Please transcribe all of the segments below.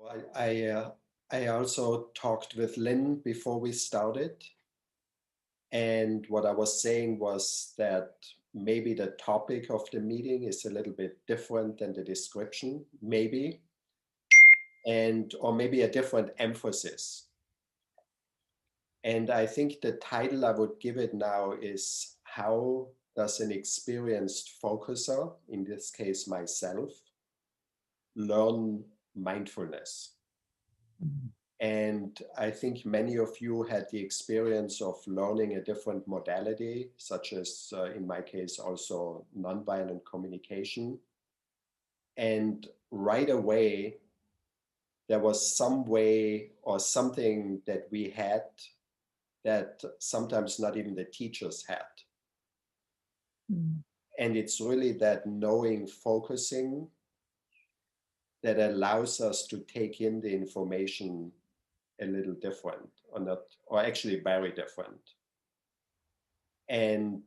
I also talked with Lynn before we started, and what I was saying was that maybe the topic of the meeting is a little bit different than the description, maybe, or maybe a different emphasis. And I think the title I would give it now is How Does an Experienced Focuser, in this case myself, learn mindfulness? And I think many of you had the experience of learning a different modality, such as, in my case, also nonviolent communication. And right away, there was some way or something that we had that sometimes not even the teachers had. And it's really that knowing focusing that allows us to take in the information a little different, or actually very different. And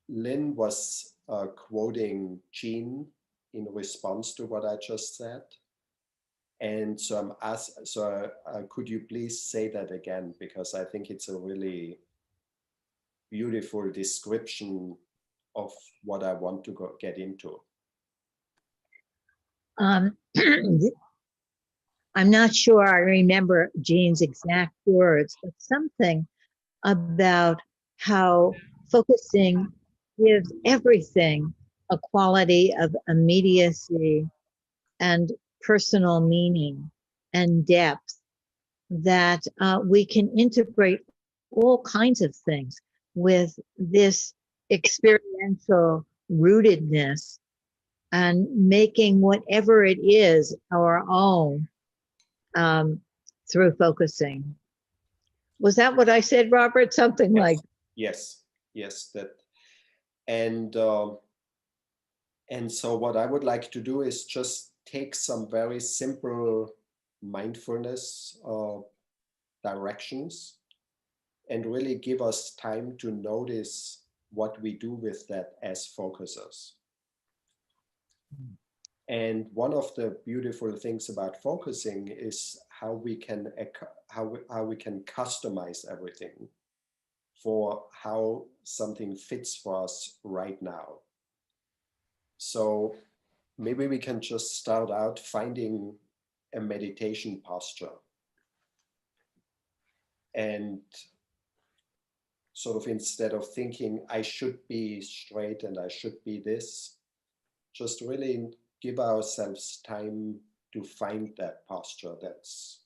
Lynn was quoting Jean in response to what I just said. And so I'm asked, could you please say that again? Because I think it's a really beautiful description of what I want to get into. I'm not sure I remember Jean's exact words, but something about how focusing gives everything a quality of immediacy and personal meaning and depth that we can integrate all kinds of things with this experiential rootedness and making whatever it is our own through focusing. Was that what I said, Robert? Something like yes, that. And so what I would like to do is just take some very simple mindfulness directions and really give us time to notice what we do with that as focusers. And one of the beautiful things about focusing is how we can customize everything for how something fits for us right now. So maybe we can just start out finding a meditation posture. And sort of instead of thinking I should be straight and I should be this, just really give ourselves time to find that posture that's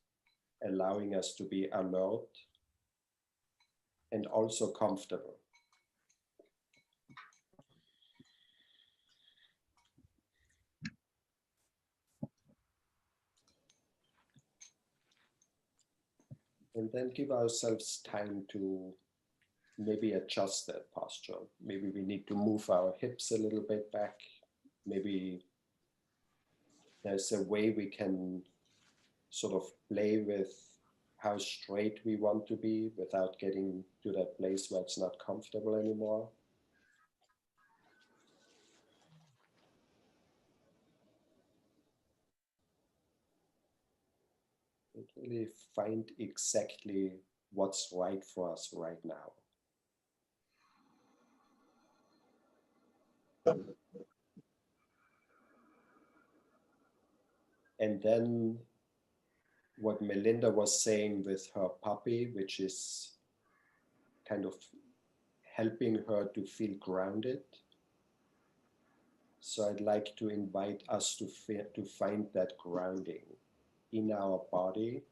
allowing us to be alert and also comfortable. And then give ourselves time to maybe adjust that posture. Maybe we need to move our hips a little bit back. Maybe there's a way we can sort of play with how straight we want to be without getting to that place where it's not comfortable anymore. And really find exactly what's right for us right now. And then what Melinda was saying with her puppy, which is kind of helping her to feel grounded. So I'd like to invite us to find that grounding in our body,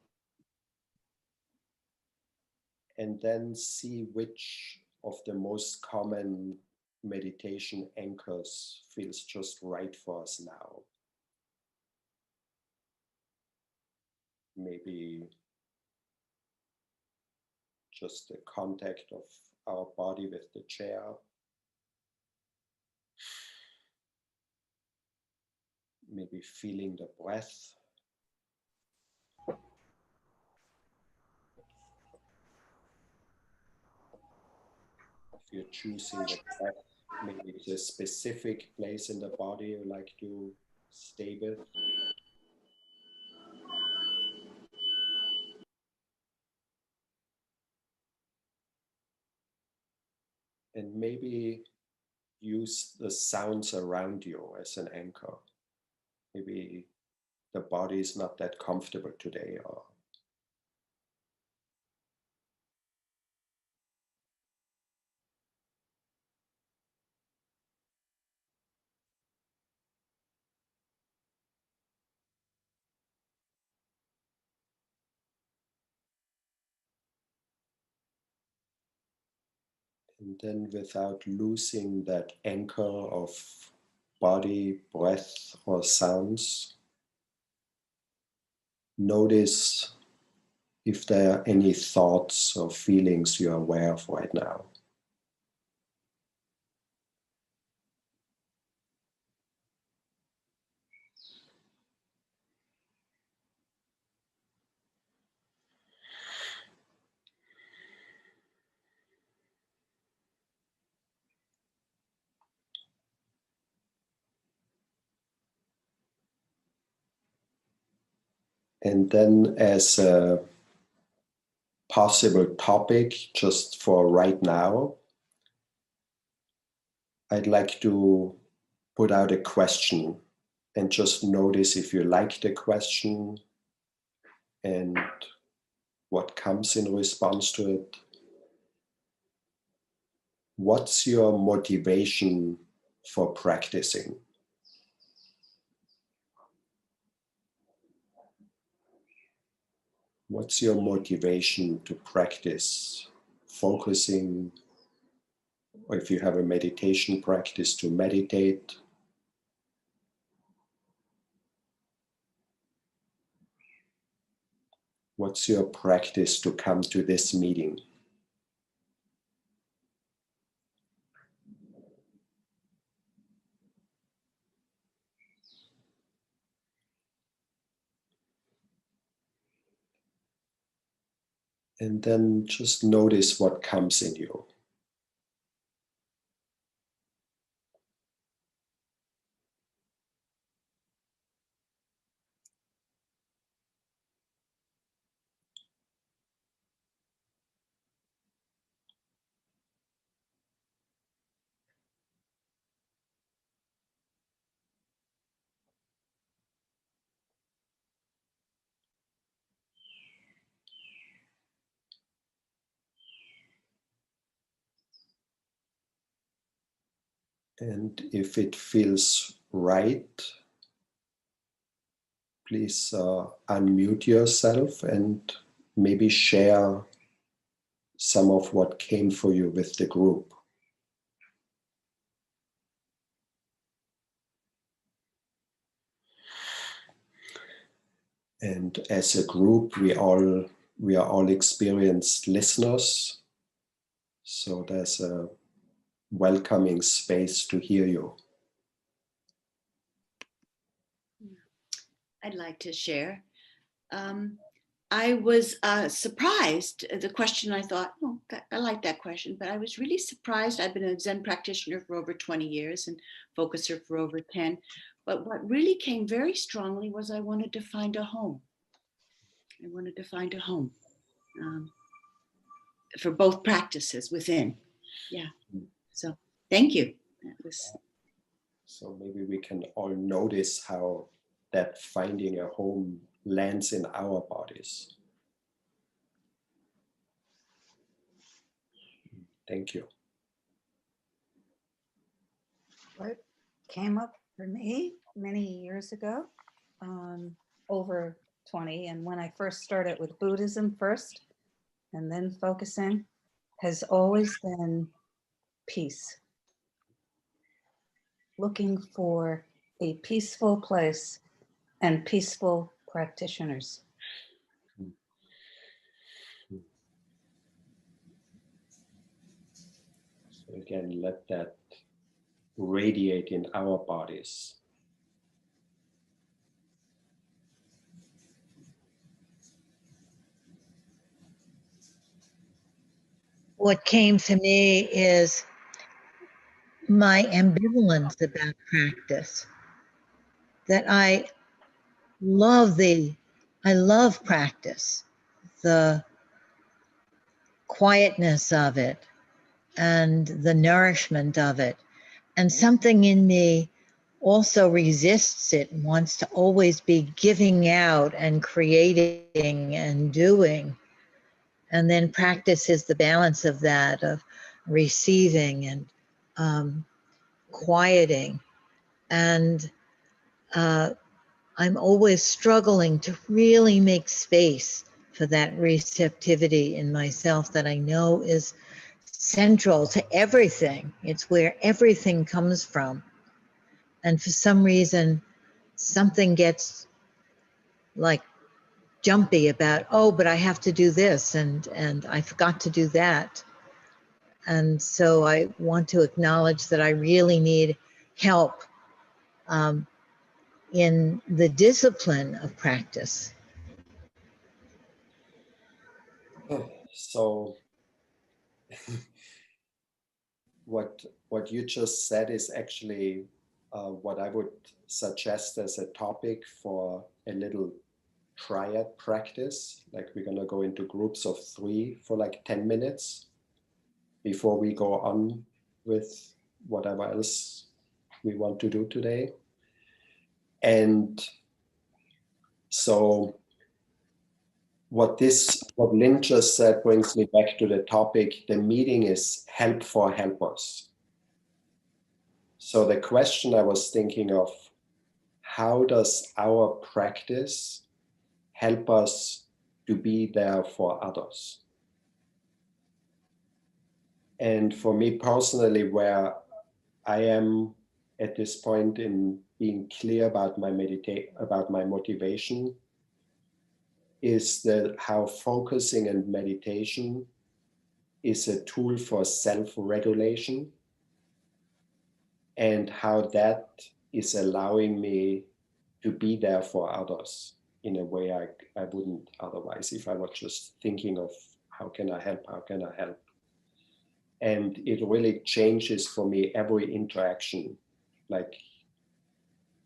and then see which of the most common meditation anchors feels just right for us now. Maybe just the contact of our body with the chair. Maybe feeling the breath. If you're choosing the breath, maybe it's a specific place in the body you like to stay with. And maybe use the sounds around you as an anchor. Maybe the body is not that comfortable today, or and then without losing that anchor of body, breath, or sounds, notice if there are any thoughts or feelings you're aware of right now. And then, as a possible topic, just for right now, I'd like to put out a question and just notice if you like the question and what comes in response to it. What's your motivation for practicing? What's your motivation to practice focusing, or if you have a meditation practice, to meditate? What's your practice to come to this meeting? And then just notice what comes in you. And if it feels right, please unmute yourself and maybe share some of what came for you with the group. And as a group, we are all experienced listeners, so there's a welcoming space to hear you. I'd like to share. I was surprised. The question, I thought, oh, I like that question, but I was really surprised. I've been a Zen practitioner for over 20 years and focuser for over 10. But what really came very strongly was I wanted to find a home. I wanted to find a home for both practices within. Yeah. So thank you. So maybe we can all notice how that finding a home lands in our bodies. Thank you. What came up for me many years ago, over 20, and when I first started with Buddhism first and then focusing, has always been peace. Looking for a peaceful place and peaceful practitioners. So again, let that radiate in our bodies. What came to me is my ambivalence about practice. That I love practice, the quietness of it, and the nourishment of it. And something in me also resists it, wants to always be giving out and creating and doing. And then practice is the balance of that, of receiving and quieting. And I'm always struggling to really make space for that receptivity in myself that I know is central to everything. It's where everything comes from. And for some reason, something gets like jumpy about, oh, but I have to do this and I forgot to do that. And so I want to acknowledge that I really need help in the discipline of practice. So what you just said is actually what I would suggest as a topic for a little triad practice. Like we're gonna go into groups of 3 for like 10 minutes before we go on with whatever else we want to do today. And so what Lynn just said brings me back to the topic. The meeting is help for helpers. So the question I was thinking of, how does our practice help us to be there for others? And for me personally, where I am at this point in being clear about my motivation, is that how focusing and meditation is a tool for self-regulation, and how that is allowing me to be there for others in a way I wouldn't otherwise if I was just thinking of how can I help. And it really changes for me every interaction, like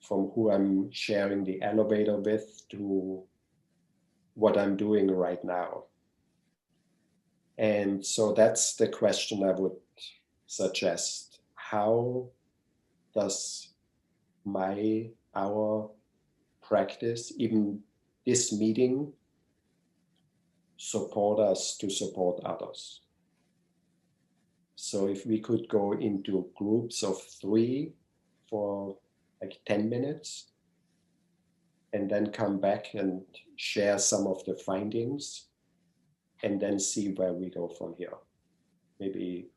from who I'm sharing the elevator with to what I'm doing right now. And so that's the question I would suggest. How does our practice, even this meeting, support us to support others? So if we could go into groups of 3 for like 10 minutes and then come back and share some of the findings and then see where we go from here. Maybe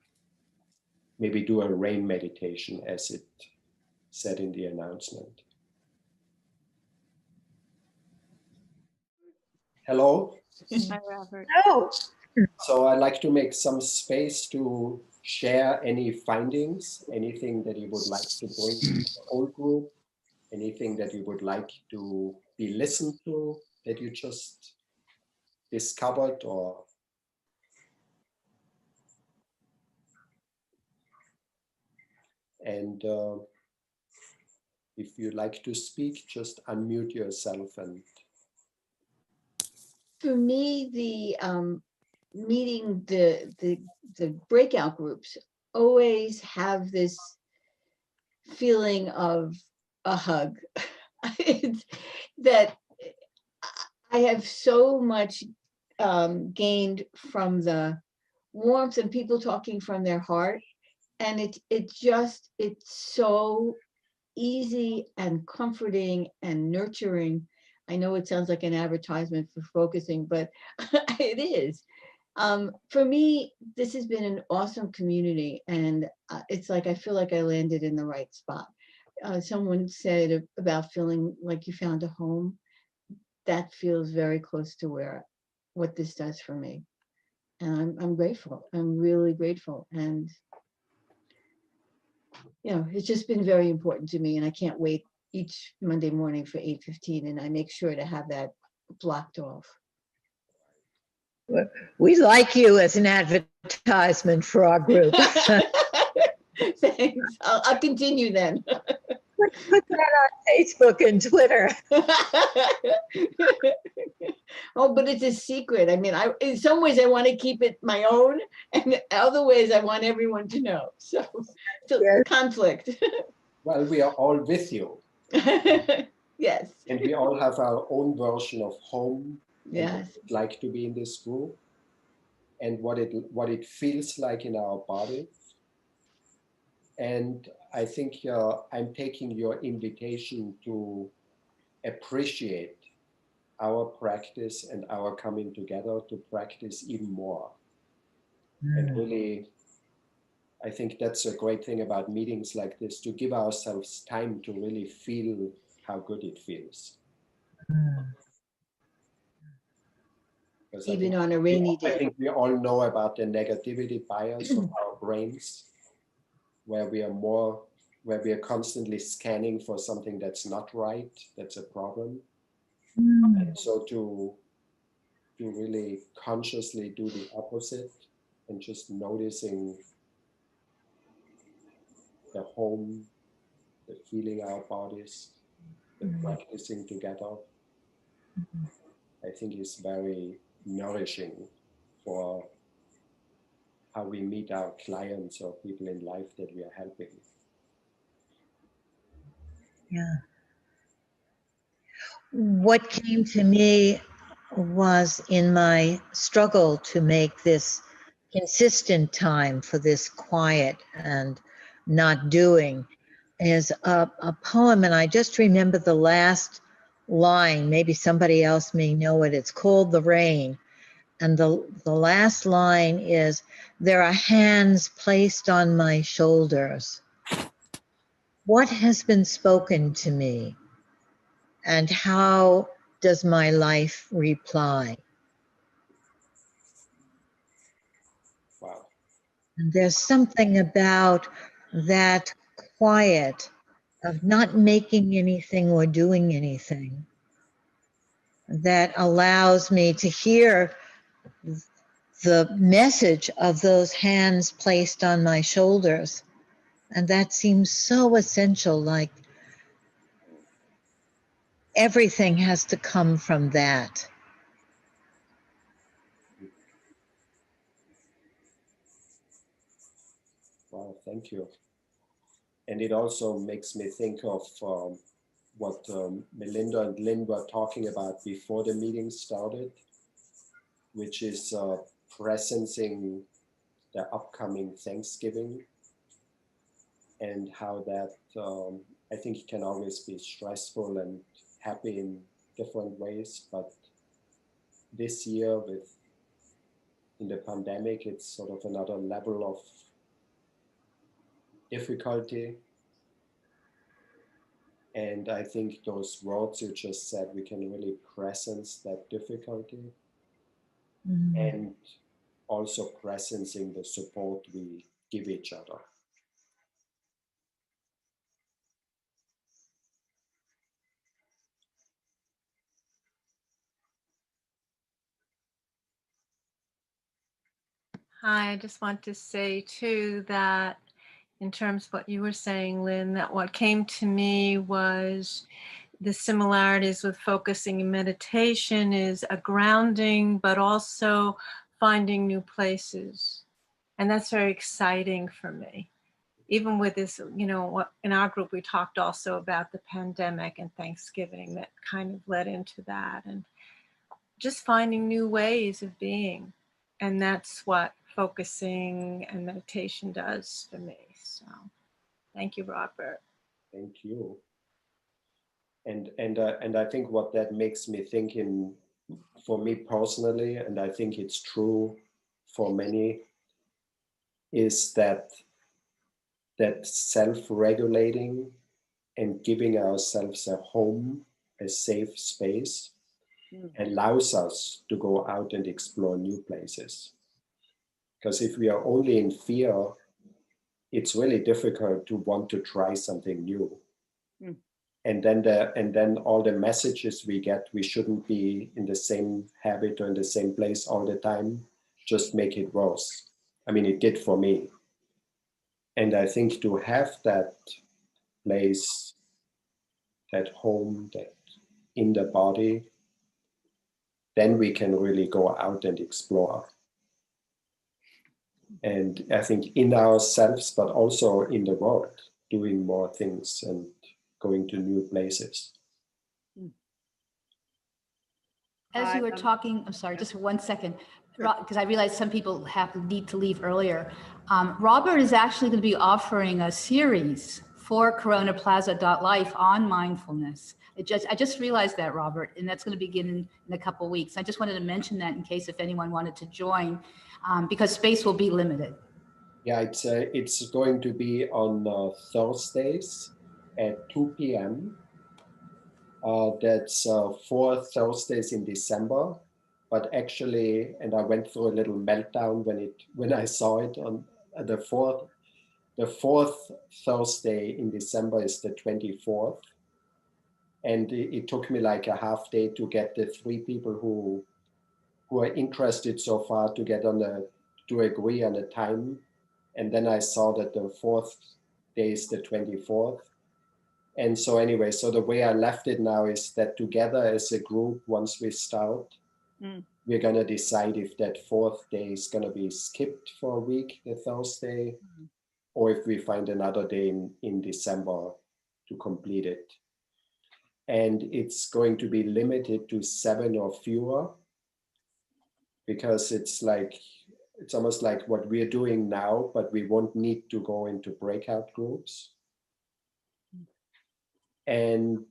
do a rain meditation as it said in the announcement. Hello? Hi, Robert. Oh, So I'd like to make some space to share any findings, anything that you would like to bring to the whole group, anything that you would like to be listened to that you just discovered, or and if you'd like to speak, just unmute yourself. And For me, meeting the breakout groups always have this feeling of a hug. It's that I have so much gained from the warmth and people talking from their heart, and it's so easy and comforting and nurturing. I know it sounds like an advertisement for focusing, but it is. For me, this has been an awesome community, and it's like I feel like I landed in the right spot. Someone said about feeling like you found a home. That feels very close to what this does for me, and I'm grateful. I'm really grateful, and it's just been very important to me, and I can't wait each Monday morning for 8:15, and I make sure to have that blocked off. we like you as an advertisement for our group. Thanks. I'll continue then. Put that on Facebook and Twitter. Oh, but it's a secret. I mean, in some ways I want to keep it my own, and other ways I want everyone to know. So Yes. conflict. Well, we are all with you. Yes. And we all have our own version of home and what Yes. it's like to be in this group and what it feels like in our body. And I think I'm taking your invitation to appreciate our practice and our coming together to practice even more. And really, I think that's a great thing about meetings like this, to give ourselves time to really feel how good it feels. Because Even on a rainy I day. think we all know about the negativity bias of our brains, where we are constantly scanning for something that's not right, that's a problem. And so to really consciously do the opposite and just noticing the home, the feeling our bodies, the practicing together, I think is very nourishing for how we meet our clients or people in life that we are helping. Yeah. What came to me was in my struggle to make this consistent time for this quiet and not doing is a poem, and I just remember the last line. Maybe somebody else may know it. It's called The Rain. And the last line is, there are hands placed on my shoulders. What has been spoken to me? And how does my life reply? Wow. And there's something about that quiet of not making anything or doing anything that allows me to hear the message of those hands placed on my shoulders. And that seems so essential, like everything has to come from that. Wow, thank you. And it also makes me think of what Melinda and Lynn were talking about before the meeting started, which is presencing the upcoming Thanksgiving, and how that I think it can always be stressful and happy in different ways, but this year in the pandemic, it's sort of another level of difficulty. And I think those words you just said, we can really presence that difficulty and also presencing the support we give each other. Hi, I just want to say too that in terms of what you were saying, Lynn, that what came to me was the similarities with focusing and meditation is a grounding, but also finding new places. And that's very exciting for me. Even with this, you know, what in our group, we talked also about the pandemic and Thanksgiving that kind of led into that, and just finding new ways of being. And that's what focusing and meditation does for me. So thank you, Robert. Thank you. And I think what that makes me think for me personally, and I think it's true for many, is that self-regulating and giving ourselves a home, a safe space, allows us to go out and explore new places. Because if we are only in fear, it's really difficult to want to try something new. And then all the messages we get, we shouldn't be in the same habit or in the same place all the time, just make it worse. I mean, it did for me. And I think to have that place, that home, that in the body, then we can really go out and explore. And I think in ourselves, but also in the world, doing more things and going to new places. As you were talking, I'm sorry, just 1 second, because I realize some people need to leave earlier. Robert is actually going to be offering a series for coronaplaza.life on mindfulness. I just realized that, Robert, and that's going to begin in a couple of weeks. I just wanted to mention that in case if anyone wanted to join, because space will be limited. Yeah, it's going to be on Thursdays at 2 p.m. That's 4 Thursdays in December. But actually, and I went through a little meltdown when I saw it on the fourth Thursday in December is the 24th. And it took me like a half day to get the 3 people who are interested so far to agree on a time. And then I saw that the 4th day is the 24th. And so anyway, so the way I left it now is that together as a group, once we start, we're going to decide if that 4th day is going to be skipped for a week, the Thursday, or if we find another day in December to complete it. And it's going to be limited to 7 or fewer, because it's almost like what we're doing now, but we won't need to go into breakout groups. And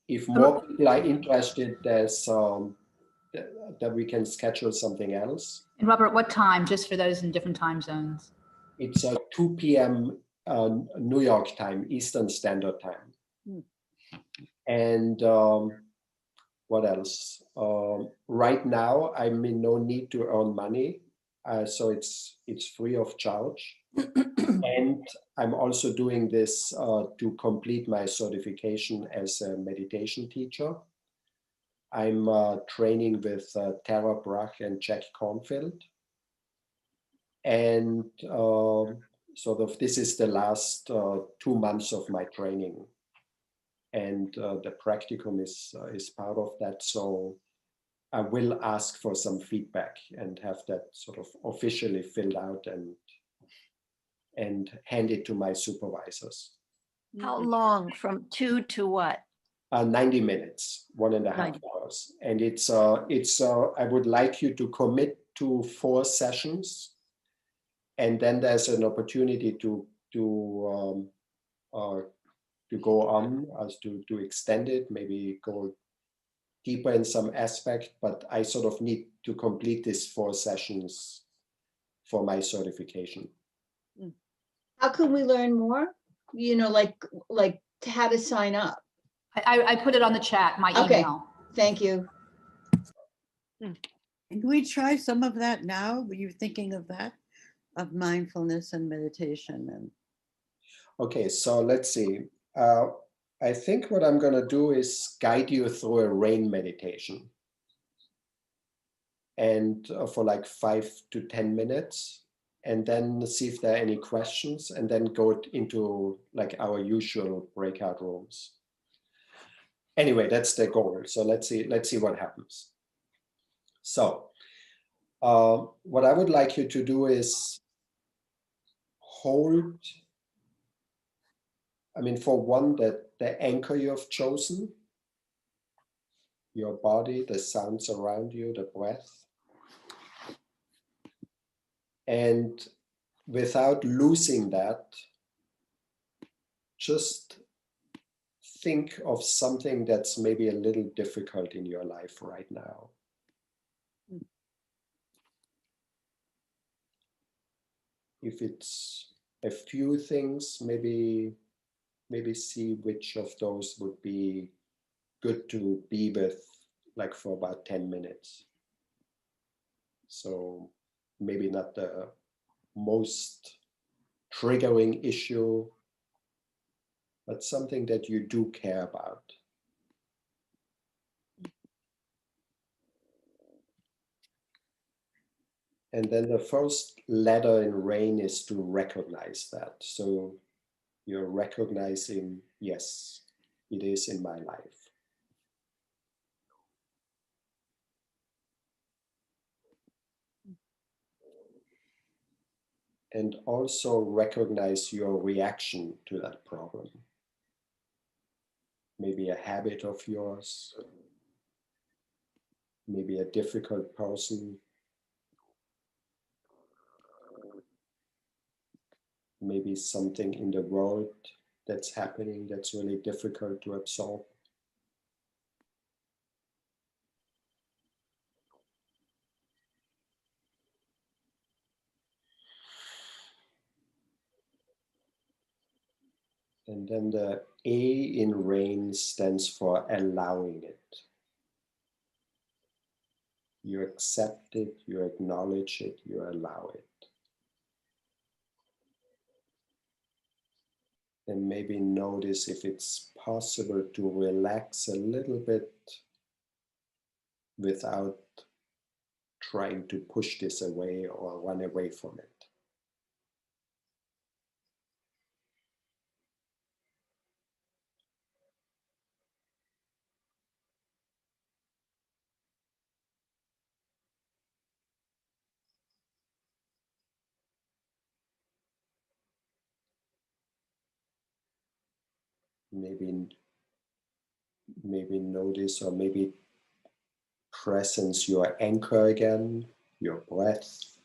if more people are interested, there's that we can schedule something else. And Robert, what time, just for those in different time zones? It's 2 p.m. New York time, Eastern Standard Time. And what else? Right now, I'm in no need to earn money, so it's free of charge. And I'm also doing this to complete my certification as a meditation teacher. I'm training with Tara Brugger and Jack Cornfield. And this is the last 2 months of my training. And the practicum is part of that. So I will ask for some feedback and have that sort of officially filled out and hand it to my supervisors. How long? From 2 to what? 90 minutes, 1.5 hours. And I would like you to commit to 4 sessions. And then there's an opportunity to go on, as to extend it, maybe go deeper in some aspect, but I sort of need to complete these 4 sessions for my certification. How can we learn more? You know, like how to sign up. I put it on the chat, my Okay. email. Thank you. Can we try some of that now? Were you thinking of that? Of mindfulness and meditation? And Okay, so let's see. I think what I'm going to do is guide you through a rain meditation. And for like 5 to 10 minutes, and then see if there are any questions, and then go into like our usual breakout rooms. Anyway, that's the goal. So let's see what happens. So what I would like you to do is hold, for one, that the anchor you have chosen, your body, the sounds around you, the breath. And without losing that, just think of something that's maybe a little difficult in your life right now. If it's a few things, maybe see which of those would be good to be with, like for about 10 minutes. So maybe not the most triggering issue, but something that you do care about. And then the first letter in RAIN is to recognize that. So you're recognizing, yes, it is in my life. And also recognize your reaction to that problem. Maybe a habit of yours, maybe a difficult person, maybe something in the world that's happening that's really difficult to absorb. And then the A in rain stands for allowing it. You accept it, you acknowledge it, you allow it. And maybe notice if it's possible to relax a little bit without trying to push this away or run away from it. Maybe notice or maybe presence your anchor again, your breath,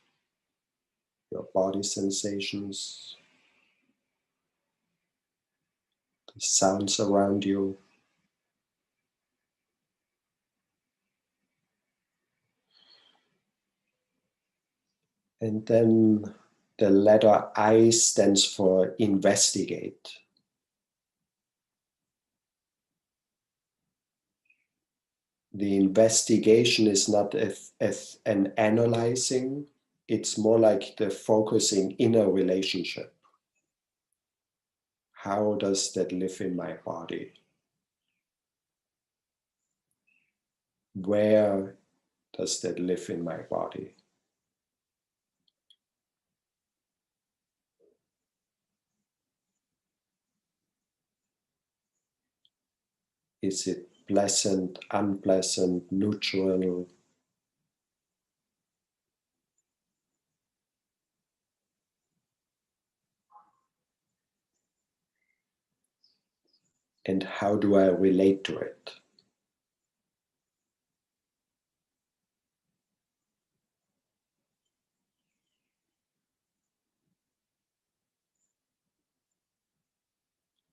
your body sensations, the sounds around you. And then the letter I stands for investigate. The investigation is not as an analyzing, it's more like the focusing in a relationship. How does that live in my body? Where does that live in my body? Is it pleasant, unpleasant, neutral? And how do I relate to it?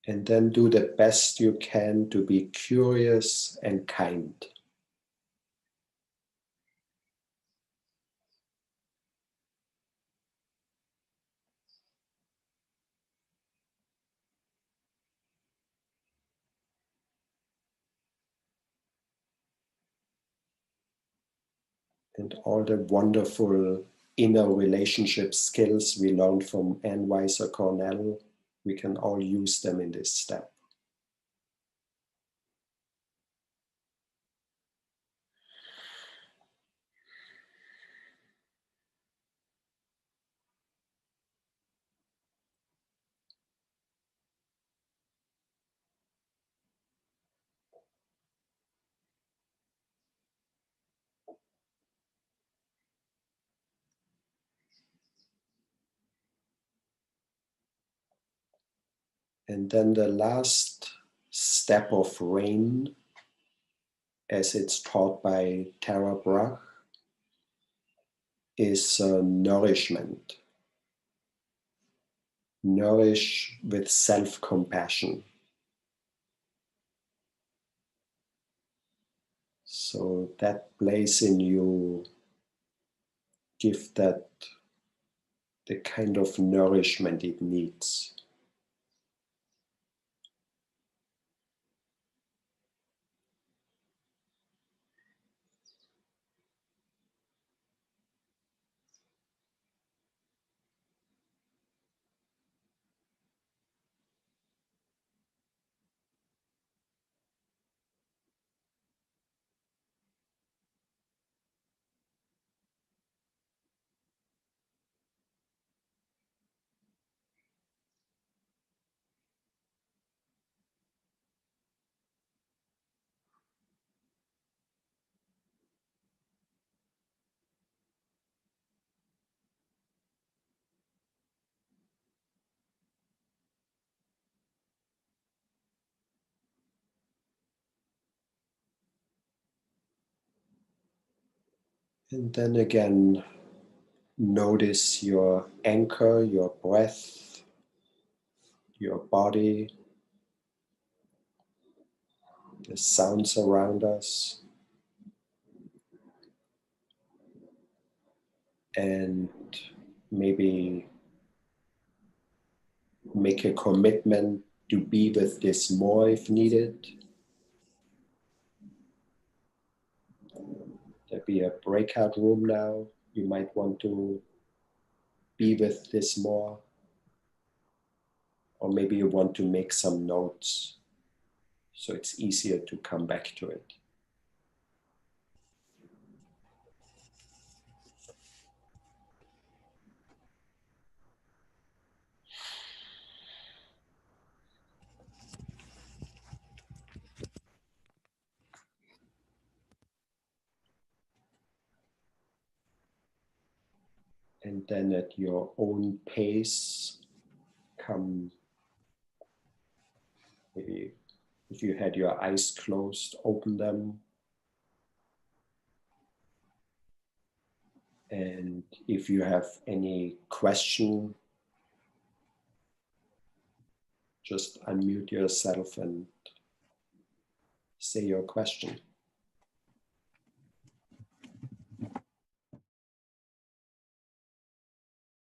And then do the best you can to be curious and kind. And all the wonderful inner relationship skills we learned from Ann Weiser Cornell, we can all use them in this step. And then the last step of rain, as it's taught by Tara Brach, is nourishment. Nourish with self-compassion. So that place in you, give that the kind of nourishment it needs. And then again, notice your anchor, your breath, your body, the sounds around us. And maybe make a commitment to be with this more if needed. There'll be a breakout room now. You might want to be with this more. Or maybe you want to make some notes so it's easier to come back to it. And then at your own pace, come, maybe if you had your eyes closed, open them. And if you have any question, just unmute yourself and say your question.